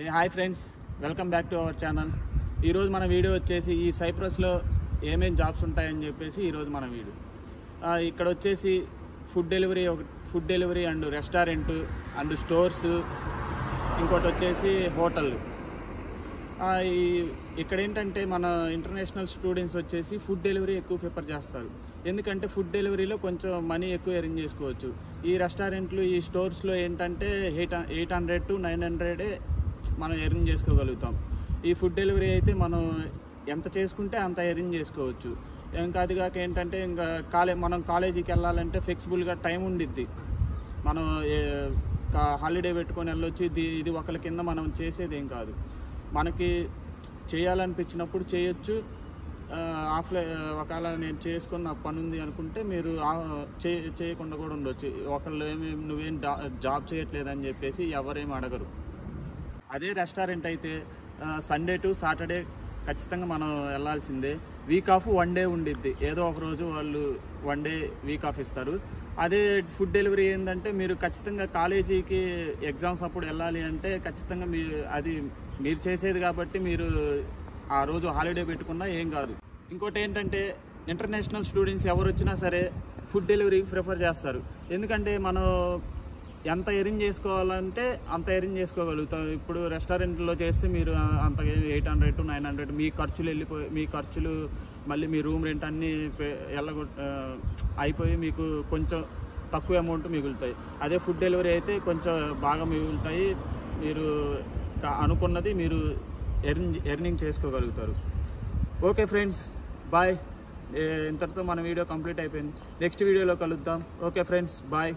Hi friends, welcome back to our channel. ఈరోజు మన video వచ్చేసి ఈ సైప్రస్లో ఏమేం జాబ్స్ ఉంటాయని చెప్పేసి ఈరోజు మన వీడియో. ఇక్కడ వచ్చేసి food delivery and restaurant and stores, ఇంకోటి వచ్చేసి హోటల్. ఇక్కడ ఏంటంటే మన ఇంటర్నేషనల్ స్టూడెంట్స్ వచ్చేసి ఫుడ్ డెలివరీ ఎక్కువ ప్రిఫర్ చేస్తారు. ఎందుకంటే ఫుడ్ డెలివరీలో కొంచెం మనీ ఎక్కువ ఎర్న్ చేసుకోవచ్చు. ఈ రెస్టారెంట్లు, ఈ స్టోర్స్లో ఏంటంటే 800 to 900 మనం ఎర్న్ చేసుకోగలుగుతాం. ఈ ఫుడ్ డెలివరీ అయితే మనం ఎంత చేసుకుంటే అంత ఎర్న్ చేసుకోవచ్చు. ఇంకా అది కాక ఏంటంటే ఇంకా మనం కాలేజీకి వెళ్ళాలంటే ఫ్లెక్సిబుల్గా టైం ఉండిద్ది. మనం హాలిడే పెట్టుకొని వెళ్ళొచ్చు. ఇది ఒకరి కింద మనం చేసేది ఏం కాదు. మనకి చేయాలనిపించినప్పుడు చేయొచ్చు. ఒకవేళ నేను చేసుకుని నాకు పని ఉంది అనుకుంటే మీరు చేయకుండా కూడా ఉండొచ్చు. ఒకళ్ళు నువ్వేం జాబ్ చేయట్లేదని చెప్పేసి ఎవరేమి అడగరు. అదే రెస్టారెంట్ అయితే సండే టు సాటర్డే ఖచ్చితంగా మనం వెళ్ళాల్సిందే. వీక్ ఆఫ్ 1 డే ఉండిద్ది. ఏదో ఒక రోజు వాళ్ళు 1 డే వీక్ ఆఫ్ ఇస్తారు. అదే ఫుడ్ డెలివరీ ఏంటంటే మీరు ఖచ్చితంగా కాలేజీకి ఎగ్జామ్స్ అప్పుడు వెళ్ళాలి అంటే ఖచ్చితంగా మీరు చేసేది కాబట్టి మీరు ఆ రోజు హాలిడే పెట్టుకున్నా ఏం కాదు. ఇంకోటి ఏంటంటే ఇంటర్నేషనల్ స్టూడెంట్స్ ఎవరు వచ్చినా సరే ఫుడ్ డెలివరీకి ప్రిఫర్ చేస్తారు. ఎందుకంటే మనం ఎంత ఎర్న్ చేసుకోవాలంటే అంత ఎర్న్ చేసుకోగలుగుతాం. ఇప్పుడు రెస్టారెంట్లో చేస్తే మీరు అంత 800 to 900 మీ ఖర్చులు మళ్ళీ మీ రూమ్ రెంట్ అన్నీ అయిపోయి మీకు కొంచెం తక్కువ అమౌంట్ మిగులుతాయి. అదే ఫుడ్ డెలివరీ అయితే కొంచెం బాగా మిగులుతాయి. మీరు అనుకున్నది మీరు ఎర్నింగ్ చేసుకోగలుగుతారు. Okay friends, bye. ఇంతటితో మన వీడియో కంప్లీట్ అయిపోయింది. నెక్స్ట్ వీడియోలో కలుద్దాం. Okay friends, bye.